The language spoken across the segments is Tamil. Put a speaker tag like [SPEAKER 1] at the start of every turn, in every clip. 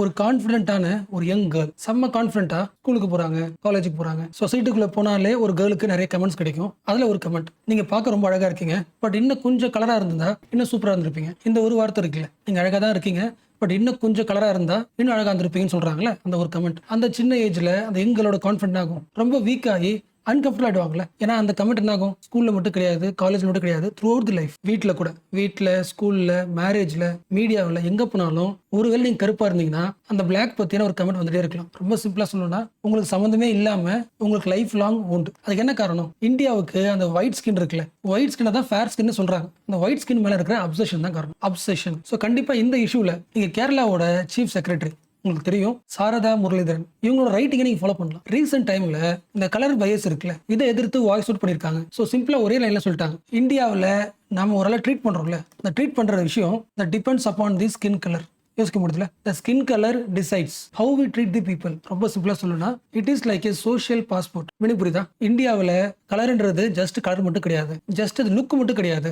[SPEAKER 1] ஒரு கான்ஃபிடென்ட்டான ஒரு யங் கேர்ள் செம்ம கான்ஃபிடென்ட்டா ஸ்கூலுக்கு போறாங்க, காலேஜுக்கு போறாங்க. சொசைட்டிக்குள்ள போனாலே ஒரு கேர்ளுக்கு நிறைய கமெண்ட்ஸ் கிடைக்கும். அதுல ஒரு கமெண்ட், நீங்க பார்க்க ரொம்ப அழகா இருக்கீங்க, பட் இன்னும் கொஞ்சம் கலரா இருந்தா இன்னும் சூப்பரா இருந்திருப்பீங்க. இந்த ஒரு வார்த்தை இருக்குல்ல, நீங்க அழகா தான் இருக்கீங்க, பட் இன்னும் கொஞ்சம் கலரா இருந்தா இன்னும் அழகா இருந்திருப்பீங்கன்னு சொல்றாங்கல்ல, அந்த ஒரு கமெண்ட் அந்த சின்ன ஏஜ்ல அந்த எங்களோட கான்ஃபிடென்ட் ஆகும் ரொம்ப வீக் ஆகி அன்கம்ஃபர்டபுள் ஆயிடுவாங்கல்ல. ஏன்னா அந்த கமெண்ட் என்ன ஆகும், ஸ்கூல்ல மட்டும் கிடையாது, காலேஜ்ல மட்டும் கிடையாது, த்ரூ அவுட் தி லைஃப். வீட்டில் கூட, வீட்டில், ஸ்கூல்ல, மேரேஜ்ல, மீடியாவில் எங்க போனாலும் ஒருவேளை நீங்க கருப்பா இருந்தீங்கன்னா அந்த பிளாக் பத்தின ஒரு கமெண்ட் வந்துட்டே இருக்கலாம். ரொம்ப சிம்பிளா சொல்லணும்னா உங்களுக்கு சம்மந்தமே இல்லாம உங்களுக்கு லைஃப் லாங் உண்டு. அதுக்கு என்ன காரணம், இந்தியாவுக்கு அந்த ஒயிட் ஸ்கின் இருக்குல்ல, ஒயிட் ஸ்கின் தான் ஃபேர் ஸ்கின் சொல்றாங்க. அந்த ஒயிட் ஸ்கின் மேல இருக்கிற அப்சஷன் தான் காரணம், அப்சஷன். ஸோ கண்டிப்பா இந்த இஷ்யூல நீங்க கேரளாவோட சீஃப் செக்ரட்டரி உங்களுக்கு தெரியும், சாரதா முரளிதரன், இவங்களோட ரைட்டிங்கை நீங்க ஃபாலோ பண்ணலாம். ரீசெண்ட் டைம்ல இந்த கலர் பயஸ் இருக்குல்ல, இதை எதிர்த்து வாய்ஸ் அவுட் பண்ணிருக்காங்க. ஸோ சிம்பிளா ஒரே லைன்ல சொல்லிட்டாங்க, இந்தியாவில் நாம ஒரு ட்ரீட் பண்றோம்ல, இந்த ட்ரீட் பண்ற விஷயம் that depends upon the skin color. யோசிக்க முடியல, the skin color decides how we treat the people. ரொம்ப சிம்பிளா சொல்லணும்னா it is like a social passport. Meaning புரியுதா? இந்தியாவில் கலர்ன்றது ஜஸ்ட் கலர் மட்டும் கிடையாது, ஜஸ்ட் அது லுக் மட்டும் கிடையாது.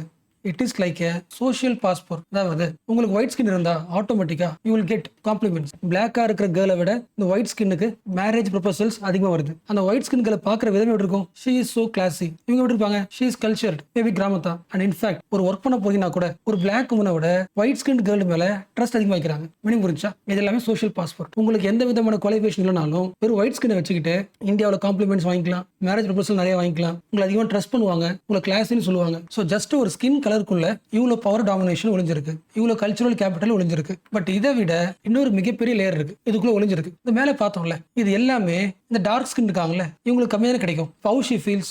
[SPEAKER 1] It is like A social passport. அதாவது உங்களுக்கு ஒயிட் ஸ்கின் இருந்தா ஆட்டோமேட்டிக்கா யூ வில் கெட் காம்ப்ளிமெண்ட்ஸ். பிளாக்கா இருக்கிற கேர்ளை விட இந்த ஒயிட் ஸ்கின்னுக்கு மேரேஜ் ப்ரொபோசல்ஸ் அதிகமாக வருது. அந்த ஒயிட் ஸ்கின் கேர்ளை பார்க்குற விதம் எப்படி இருக்கும், ஷீ இஸ் சோ கிளாசி. இவங்க எப்படி இருப்பாங்க, ஷீ இஸ் கல்ச்சர்ட், மேபி கிராமத்தா. அண்ட் இன்ஃபேக்ட் ஒரு ஒர்க் பண்ண போறீங்கன்னா கூட ஒரு பிளாக் உமனை விட ஒயிட் ஸ்கின் கேர்ள் மேல ட்ரஸ்ட் அதிகமாக வைக்கிறாங்க. மீனிங் புரிஞ்சா? இது எல்லாமே சோஷியல் பாஸ்போர்ட். உங்களுக்கு எந்த விதமான குவாலிஃபிகேஷன் இல்லைனாலும் ஒரு ஒயிட் ஸ்கினை வச்சுக்கிட்டு இந்தியாவில் காம்ப்ளிமெண்ட்ஸ் வாங்கிக்கலாம், மேரேஜ் ப்ரொபோசல் நிறைய வாங்கிக்கலாம், உங்களை அதிகமாக ட்ரஸ்ட் பண்ணுவாங்க, உங்களை கிளாஸ்ன்னு சொல்லுவாங்க. ஸோ ஜஸ்ட் ஒரு ஸ்கின் கலருக்குள்ள இவ்வளோ பவர் டாமினேஷன் ஒளிஞ்சிருக்கு, இவ்வளவு கல்ச்சுரல் கேபிட்டல் ஒளிஞ்சிருக்கு. பட் இதை விட இன்னொரு மிகப்பெரிய லேயர் இருக்கு, இதுக்குள்ள ஒளிஞ்சிருக்கு. இந்த மேலே பார்த்தோம்ல, இது எல்லாமே இந்த டார்க் ஸ்கின் இருக்காங்கல்ல, இவங்களுக்கு கம்மியாக கிடைக்கும். how she feels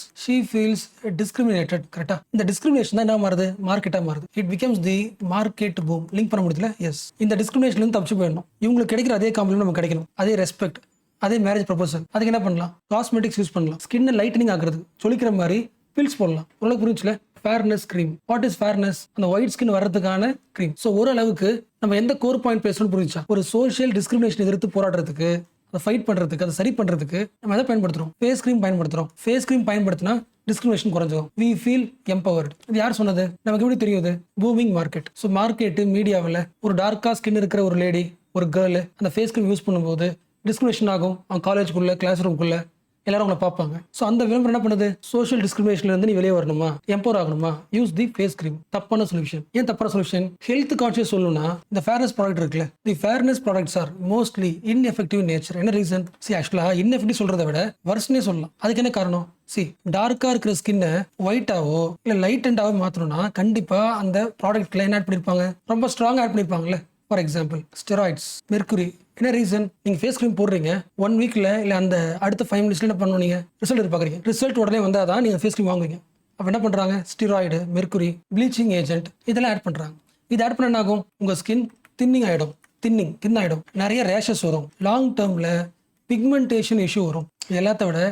[SPEAKER 1] discriminated. கரெக்டா? இந்த டிஸ்கிரிமினேஷன் தான் என்ன மாறுது, மார்க்கெட்டா மாறுது. It becomes the market boom. Link பண்ண முடியல? எஸ். இந்த டிஸ்கிரிமினேஷன்ல இருந்து தப்பிச்சு போயிடணும். இவங்களுக்கு கிடைக்கிற அதே காம்ப்ளிமெண்ட் நமக்கு கிடைக்கணும், அதே ரெஸ்பெக்ட், அதே மேரேஜ் ப்ரொபோசல். அதுக்கு என்ன பண்ணலாம், காஸ்மெட்டிக்ஸ் யூஸ் பண்ணலாம். ஸ்கின் லைட்டனிங் ஆகுறது, சொல்லிக்கிற மாதிரி பில்ஸ் போடலாம். உங்களுக்கு புரிஞ்சுல? Fairness cream. What is fairness? அந்த ஒயிட் ஸ்கின் வர்றதுக்கான கிரீம். ஸோ ஓரளவுக்கு நம்ம எந்த கோர் பாயிண்ட் பேசணும்னு புரிஞ்சா, ஒரு சோஷியல் டிஸ்கிரிமினேஷன் எதிர்த்து போராடுறதுக்கு, அதை ஃபைட் பண்றதுக்கு, அதை சரி பண்றதுக்கு நம்ம எதை பயன்படுத்துறோம், ஃபேஸ் கிரீம் பயன்படுத்துறோம். ஃபேஸ் கிரீம் பயன்படுத்தினா டிஸ்கிரிமினேஷன் குறைஞ்சிடும். We feel empowered. இது யார் சொன்னது, நமக்கு எப்படி தெரியுது? Booming market. ஸோ மார்க்கெட்டு மீடியாவில் ஒரு டார்க்கா ஸ்கின் இருக்கிற ஒரு லேடி, ஒரு கேர்ள் அந்த ஃபேஸ் கிரீம் யூஸ் பண்ணும்போது டிஸ்கிரிமினேஷன் ஆகும். அவங்க காலேஜுக்குள்ள, கிளாஸ் ரூம்குள்ள எல்லாரும் உங்களை பார்ப்பாங்க. ஸோ அந்த விளம்பரம் என்ன பண்ணுது, சோஷியல் டிஸ்கிரிமினேஷன்ல இருந்து நீ வெளியே வரணுமா, எம்பவர் ஆகணுமா, யூஸ் தி ஃபேஸ் கிரீம். தப்பான சொல்யூஷன். ஏன் தப்பான சொல்யூஷன்? ஹெல்த் கான்ஷியஸ் சொல்லணும்னா இந்த ஃபேர்னஸ் ப்ராடக்ட் இருக்குல்ல, the fairness products are mostly ineffective nature. என்ன ரீசன்? ஆக்சுவலா இன்எஃபெக்டிவ் சொல்றதை விட வர்ஸ்னே சொல்லலாம். அதுக்கு என்ன காரணம்? டார்க்கா இருக்கிற ஸ்கின்னை ஒயிட்டாவோ இல்ல லைட் அண்டாவோ மாத்தணும்னா கண்டிப்பா அந்த ப்ராடக்ட்ல என்ன ஆட் பண்ணிருப்பாங்க, ரொம்ப ஸ்ட்ராங் ஆட் பண்ணிருப்பாங்கல்ல. For example steroids, mercury. என்ன ரீசன்? நீங்க ஃபேஸ் கிரீம் போடுறீங்க, 1 வீக்ல இல்ல அந்த அடுத்த 5 மினிட்ஸ்ல என்ன பண்ணணும், நீங்க ரிசல்ட் எதிர்பார்க்குறீங்க. ரிசல்ட் உடனே வந்தாதான் நீங்க ஃபேஸ் கிரீம் வாங்குவீங்க. அப்ப என்ன பண்றாங்க, ஸ்டெராய்டு, மெர்க்குரி, ப்ளீச்சிங் ஏஜென்ட் இதெல்லாம் ஆட் பண்றாங்க. இது ஆட் பண்ண என்ன ஆகும், உங்க ஸ்கின் தின்னிங் ஆயிடும், தின் ஆயிடும், நிறைய ரேஷஸ் வரும், லாங் டேர்ம்ல பிக்மெண்டேஷன் இஷ்யூ வரும். இது எல்லாத்த விட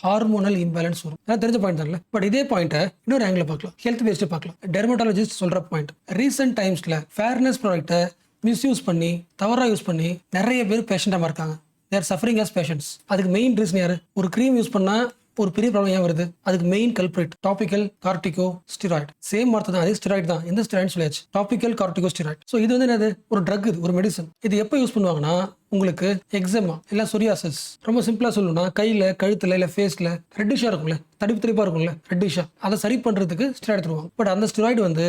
[SPEAKER 1] ஹார்மோனல் இம்பேலன்ஸ் வரும். தெரிஞ்ச பாயிண்ட் தான். பட் இதே பாயிண்ட்டை இன்னொரு ஆங்கிள் பார்க்கலாம், ஹெல்த் பேஸ்ட் பார்க்கலாம். டெர்மட்டாலஜிஸ்ட் சொல்ற பாயிண்ட், ரீசெண்ட் டைம்ஸ்ல ஃபேர்னஸ் ப்ராடக்ட்டை மிஸ்யூஸ் பண்ணி, தவறாக யூஸ் பண்ணி நிறைய பேர் பேஷண்டாக இருக்காங்க. தேர் சஃபரிங் ஆஸ் பேஷண்ட்ஸ். அதுக்கு மெயின் ரீசன் யாரு? ஒரு க்ரீம் யூஸ் பண்ணா ஒரு பெரிய ப்ராப்ளம் ஏன் வருது? அதுக்கு main culprit topical corticosteroid. Same வார்த்தை தான், அதே ஸ்டெராய்டு தான். எந்த ஸ்டெராய்டு சொல்லியாச்சு, டாபிக்கல் கார்டிகோ ஸ்டெராய்டு. ஸோ இது வந்து என்னது, ஒரு ட்ரக், இது ஒரு மெடிசன். இது எப்போ யூஸ் பண்ணுவாங்கன்னா உங்களுக்கு எக்ஸமா இல்ல சொரியாசிஸ், ரொம்ப சிம்பிளா சொல்லணும்னா கையில, கழுத்துல இல்ல ஃபேஸ்ல ரெட்டிஷா இருக்கும்ல, தடிப்பா இருக்கும்ல ரெட்டிஷா, அதை சரி பண்றதுக்கு ஸ்டெராய்டு தருவாங்க. பட் அந்த ஸ்டெராய்டு வந்து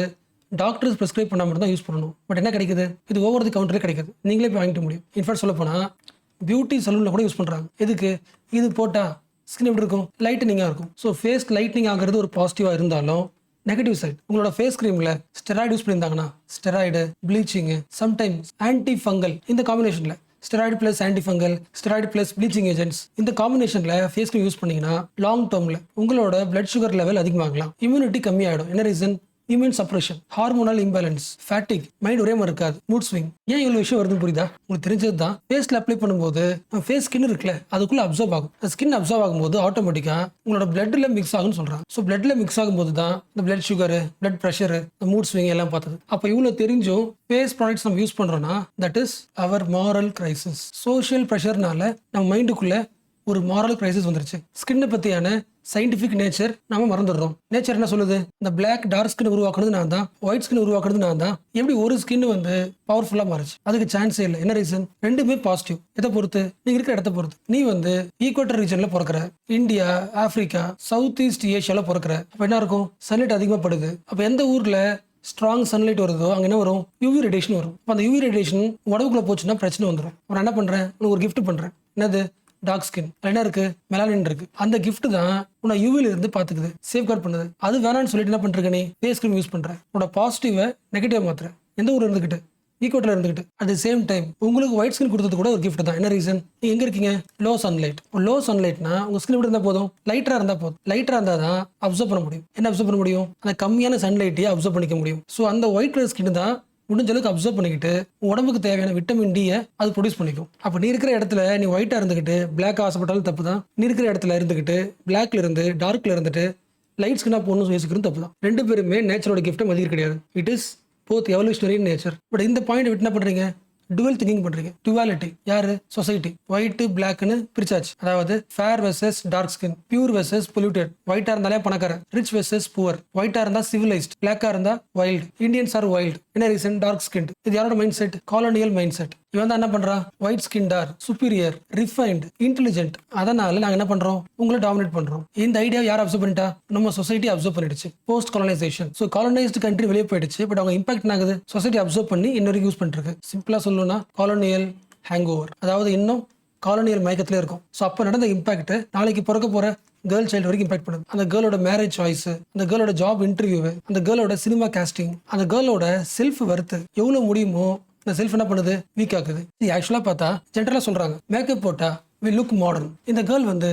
[SPEAKER 1] டாக்டர்ஸ் ப்ரிஸ்கிரைப் பண்ணாம மட்டும் தான் யூஸ் பண்ணணும். பட் என்ன கிடைக்குது, இது ஓவர் தி கவுண்டரே கிடைக்குது, நீங்களே போய் வாங்கிக்க முடியும். இன்ஃபேக்ட் சொல்ல போனா பியூட்டி சலூன்ல கூட யூஸ் பண்றாங்க. எதுக்கு? இது போட்டா ஸ்கின் எப்படி இருக்கும், லைட்டனிங்கா இருக்கும். ஸோ ஃபேஸ் லைட்னிங் ஆகிறது ஒரு பாசிட்டிவா இருந்தாலும் நெகட்டிவ் சைட், உங்களோட ஃபேஸ் கிரீம்ல ஸ்டெராய்டு யூஸ் பண்ணியிருந்தாங்கன்னா, steroid, bleaching, sometimes antifungal, இந்த காம்பினேஷன்ல steroid plus antifungal, steroid plus bleaching agents, இந்த காம்பினேஷன்ல ஃபேஸ் கிரீம் யூஸ் பண்ணீங்கன்னா லாங் டேர்ம்ல உங்களோட பிளட் சுகர் லெவல் அதிகமாகலாம், இம்யூனிட்டி கம்மியாயிடும். என்ன reason? Immune suppression, hormonal imbalance, fatigue, mind ஒரே மாதிரி இருக்காது, மூட் ஸ்விங். ஏன் இவ்வளவு விஷயம் வருதுன்னு புரியுதா? உங்களுக்கு தெரிஞ்சது தான். ஃபேஸ்ல அப்ளை பண்ணும்போது ஃபேஸ் ஸ்கின் இருக்குல்ல, அதுக்குள்ள அப்சர்வ் ஆகும். ஸ்கின் அப்சர்வ் ஆகும்போது ஆட்டோமேட்டிக்கா உங்களோட பிளட்ல மிக்ஸ் ஆகும்னு சொல்றாங்க. ஸோ பிளட்ல மிக்ஸ் ஆகும்போது தான் இந்த blood sugar, blood pressure, mood swing எல்லாம் பார்த்தது. அப்போ இவ்வளவு தெரிஞ்சும் ஃபேஸ் ப்ராடக்ட்ஸ் நம்ம யூஸ் பண்றோம்னா that is our moral crisis. Social ப்ரெஷர்னால நம்ம மைண்டுக்குள்ள ஒரு மாரல் கிரைசிஸ் வந்துருச்சு. ஸ்கின்னை பத்தியான சயின்டிஃபிக் நேச்சர் நாம மறந்துடுறோம். நேச்சர் என்ன சொல்லுது? இந்த பிளாக் டார்க் ஸ்கின் உருவாக்குறது நான் தான், ஒயிட் ஸ்கின் உருவாக்குறது நான் தான். எப்படி ஒரு ஸ்கின் வந்து பவர்ஃபுல்லா மாறுச்சு? அதுக்கு சான்ஸே இல்லை. என்ன ரீசன்? ரெண்டுமே பாசிட்டிவ். எதை பொறுத்து? நீங்க இருக்கிற இடத்த பொறுத்து. நீ வந்து ஈக்குவேட்டர் ரீஜன்ல பிறக்கிற, இந்தியா, ஆப்பிரிக்கா, சவுத் ஈஸ்ட் ஏஷியால பிறக்கிற, அப்ப என்ன இருக்கும்? சன்லைட் அதிகமா படுது. அப்ப எந்த ஊர்ல ஸ்ட்ராங் சன்லைட் வருதோ அங்க என்ன வரும்? யூவி ரேடியேஷன் வரும். அப்ப அந்த யூவி ரேடியேஷன் உடம்புக்குள்ள போச்சுன்னா பிரச்சனை வந்துடும். அப்புறம் என்ன பண்றேன்? உனக்கு ஒரு கிஃப்ட் பண்றேன். என்னது? Dark skin. என்ன இருக்கு? மெலானின் இருக்கு. அந்த கிஃப்ட் தான் உன்னை யூவில இருந்து பாத்துக்குது, சேஃப்கார்ட் பண்ணுது. அது வேணான்னு சொல்லிட்டு என்ன பண்ற? நீ ஃபேஸ் கிரீம் யூஸ் பண்ற. உன்னோட பாசிட்டிவ நெகட்டிவா மாத்துற. எந்த ஊர்ல இருந்துகிட்டு? ஈக்குவேட்டர்ல இருந்துகிட்டு. அட் த சேம் டைம் உங்களுக்கு ஒயிட் ஸ்கின் கொடுத்தது கூட ஒரு கிஃப்ட் தான். என்ன ரீசன்? நீங்க எங்க இருக்கீங்க? Low sunlight. லோ சன்லைட்னா உங்க ஸ்கின் எப்படி இருந்தா போதும்? லைட்டரா இருந்தா போதும். லைட்டரா இருந்தா தான் அப்சர்வ் பண்ண முடியும். என்ன அப்சர்வ் பண்ண முடியும்? அந்த கம்மியான சன்லைட்டையே அப்சர்வ் பண்ணிக்க முடியும். ஸோ அந்த ஒயிட் கலர் ஸ்கின் தான் முடிஞ்ச அளவுக்கு அப்சர்வ் பண்ணிக்கிட்டு உடம்புக்கு தேவையான விட்டமின் டியை அது ப்ரொடியூஸ் பண்ணிக்கும். அப்போ நீ இருக்கிற இடத்துல நீ ஒயிட்டா இருந்துகிட்டு பிளாக் ஆசைப்பட்டாலும் தப்பு தான். நீ இருக்கிற இடத்துல இருந்துகிட்டு பிளாக்ல இருந்து டார்க்ல இருந்துட்டு லைட் ஸ்கின்னா போகணும்னு யோசிக்கிறது தப்பு தான். ரெண்டு பேருமே நேச்சரோட கிஃப்ட்டை மதிக்க கிடையாது. It is both evolutionary nature. But இந்த பாயிண்ட் விட்டு என்ன பண்றீங்க? டுவல் திங்கிங் பண்றீங்க. டுவாலிட்டி. யாரு? சொசைட்டி. ஒயிட் பிளாக்னு பிரிச்சாச்சு. அதாவது fair versus dark skin, pure versus polluted. ஒயிட்டா இருந்தாலே பணக்காரன், ரிச் வெர்சஸ் புவர். ஒயிட்டா இருந்தா சிவிலைஸ்ட், பிளாக்கா இருந்தா வைல்டு. Indians are wild. என்ன ரீசன்? Dark skin. இது யாரோட mind set? Colonial mind set. இவன் தான் என்ன பண்றான்? ஒயிட் ஸ்கின் டார், சுப்பீரியர், ரிஃபைன்ட், இன்டெலிஜென்ட். அதனால நாங்க என்ன பண்றோம்? உங்களை டாமினேட் பண்றோம். இந்த ஐடியா யார் அப்சர்வ் பண்ணிட்டா? நம்ம சொசைட்டி அப்சர்வ் பண்ணிடுச்சு. Post colonisation. So colonised country வெளியே போயிடுச்சு. பட் அவங்க இம்பாக்ட் ஆகுது. சொசைட்டி அப்சர்வ் பண்ணி இன்னொரு யூஸ் பண்ணிட்டு இருக்கு. சிம்பிளா சொல்லணும்னா காலோனியல் ஹேங் ஓவர். அதாவது இன்னும் காலோனியல் மயக்கத்துல இருக்கும். ஸோ அப்போ நடந்த இம்பாக்ட் நாளைக்கு பிறக்க போற கேர்ள் சைல்டு வரைக்கும் இம்பாக்ட் பண்ணுது. அந்த கேர்ளோட மேரேஜ் சாய்ஸ், அந்த கேர்ளோட ஜாப் இன்டர்வியூ, அந்த கேர்ளோட சினிமா காஸ்டிங், அந்த கேர்ளோட செல்ஃப் வர்த்து எவ்வளவு முடியுமோ இந்த செல்ஃப் என்ன பண்ணுது? வீக் ஆகுது. இது ஆக்சுவலா பார்த்தா ஜென்ரலா சொல்றாங்க, மேக்கப் போட்டா வி லுக் மாடர்ன். இந்த கேர்ள் வந்து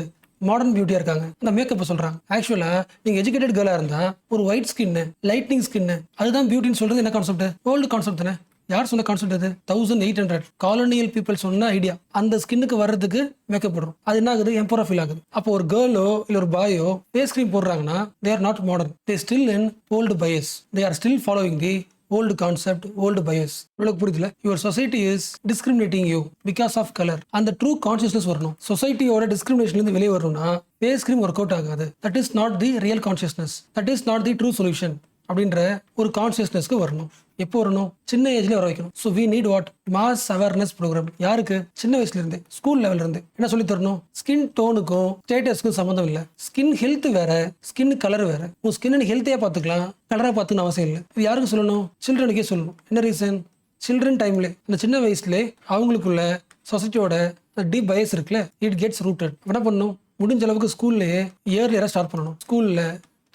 [SPEAKER 1] மாடர்ன் பியூட்டியா இருக்காங்க. அந்த மேக்கப் சொல்றாங்க. ஆக்சுவலா நீங்க எஜுகேட்டட் கேர்ளா இருந்தா ஒரு ஒயிட் ஸ்கின், லைட்னிங் ஸ்கின், அதுதான் பியூட்டின்னு சொல்றது என்ன கான்செப்ட்? ஓல்டு கான்செப்ட் தானே. யார் சொன்ன கான்செப்ட்? அது 1800 காலோனியல் பீப்புள் சொன்ன ஐடியா. அந்த ஸ்கின்னுக்கு வர்றதுக்கு மேக்கப் போடுறோம். அது என்ன ஆகுது? எம்பரா ஃபீல் ஆகுது. அப்போ ஒரு கேர்ளோ இல்ல ஒரு பாயோ ஃபேஸ் கிரீம் போடுறாங்கன்னா they are not modern. they still in old bias. they are still following the old concept, old bias. உங்களுக்கு புரியுதுல? your society is discriminating you because of color. அந்த true consciousness வரணும். சொசைட்டியோட டிஸ்கிரிமினேஷன்ல இருந்து வெளியே வரணும்னா ஃபேஸ் கிரீம் ஒர்க் அவுட் ஆகாது. that is not the real consciousness. that is not the true solution. அப்படின்ற ஒரு கான்சியஸ்னஸ்க்கு வரணும். எப்போ வரணும்? சின்ன ஏஜ்ல வர வைக்கணும். So we need what? Mass awareness program. யாருக்கு? சின்ன வயசுல இருந்து, ஸ்கூல் லெவல்ல இருந்து என்ன சொல்லி தரணும்? ஸ்கின் டோனுக்கும் ஸ்டேட்டஸ்க்கும் சம்மந்தம் இல்லை. ஸ்கின் ஹெல்த் வேற, ஸ்கின் கலர் வேற. உன் ஸ்கின் ஹெல்த்தியா பார்த்துக்கலாம், கலரா பார்த்துக்கணும் அவசியம் இல்லை. இது யாருக்கு சொல்லணும்? சில்ட்ரனுக்கே சொல்லணும். என்ன ரீசன்? சில்ட்ரன் டைம்ல அந்த சின்ன வயசுல அவங்களுக்குள்ள சொசைட்டியோட டீப் பயஸ் இருக்குல்ல, இட் கெட்ஸ் ரூட்டட். என்ன பண்ணணும்? முடிஞ்ச அளவுக்கு ஸ்கூல்லேயே இயர்லியரா ஸ்டார்ட் பண்ணணும். ஸ்கூல்ல,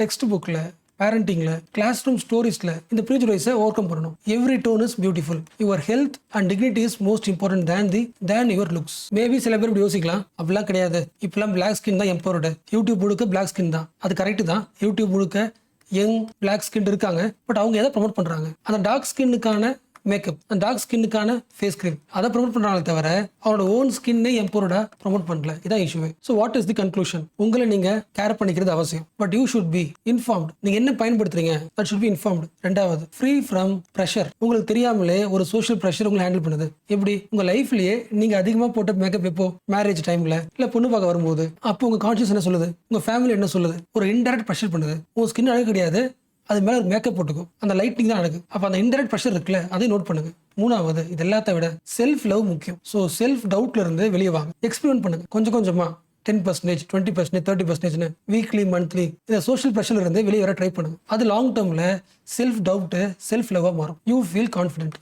[SPEAKER 1] டெக்ஸ்ட் புக்ல, பேரண்டிங்ல, கிளாஸ் ரூம் ஸ்டோரிஸ்ல இந்த ப்ரீஜுடைஸை ஓவர் கம் பண்ணணும். Every tone is beautiful. Your health and dignity is most important then your looks. Maybe சில பேர் இப்படி யோசிக்கலாம், அப்படிலாம் கிடையாது, இப்பெல்லாம் பிளாக் ஸ்கின் தான் எம்பவர்டு. யூடியூப் முழுக்க பிளாக் ஸ்கின் தான். அது கரெக்ட் தான். யூடியூப் முழுக்க யங் பிளாக் ஸ்கின் இருக்காங்க. பட் அவங்க எதை ப்ரமோட் பண்றாங்க? அந்த டார்க் ஸ்கின்னுக்கான மேக்கப், அந்த டார்க் ஸ்கின்னுக்கான ஃபேஸ் கிரீம், அதை ப்ரமோட் பண்றாங்களே தவிர அவனோட ஓன் ஸ்கின்னே எம்பவர்டா ப்ரமோட் பண்ணல. இதான் இஷ்யூவே. So what is the conclusion? உங்களை நீங்க கேர் பண்ணிக்கிறது அவசியம். But you should be informed. நீங்க என்ன பயன்படுத்துறீங்க தட் ஷுட் பி இன்ஃபார்ம்டு. ரெண்டாவது, ஃப்ரீ ஃப்ரம் ப்ரெஷர். உங்களுக்கு தெரியாமலே ஒரு சோஷியல் ப்ரெஷர் உங்களை ஹேண்டில் பண்ணுது. எப்படி? உங்க லைஃப்லயே நீங்க அதிகமா போட்ட மேக்கப் எப்போ? மேரேஜ் டைம்ல, இல்ல பொண்ணு பார்க்க வரும்போது. அப்போ உங்க கான்சியஸ் என்ன சொல்லுது? உங்க ஃபேமிலி என்ன சொல்லுது? ஒரு இன்டைரக்ட் ப்ரெஷர் பண்ணுது. உங்க ஸ்கின் அழகு கிடையாது, அது மேல ஒரு மேக்கப் போட்டுக்கும். அந்த லைட்டிங் தான் அழகு. அப்ப அந்த இன்டைரக்ட் ப்ரெஷர் இருக்குல்ல, அதையும் நோட் பண்ணுங்க. மூணாவது, இது எல்லாத்த விட செல்ஃப் லவ் முக்கியம். ஸோ செல்ஃப் டவுட்ல இருந்து வெளியே வாங்க. எக்ஸ்பெரிமெண்ட் பண்ணுங்க கொஞ்சம் கொஞ்சமா. 10%, 20%, 30% வீக்லி, மந்த்லி இந்த சோஷியல் ப்ரெஷர்ல இருந்து வெளியே வர ட்ரை பண்ணுங்க. அது லாங் டேர்ம்ல செல்ஃப் டவுட், செல்ஃப் லவ்வா மாறும். You feel confident.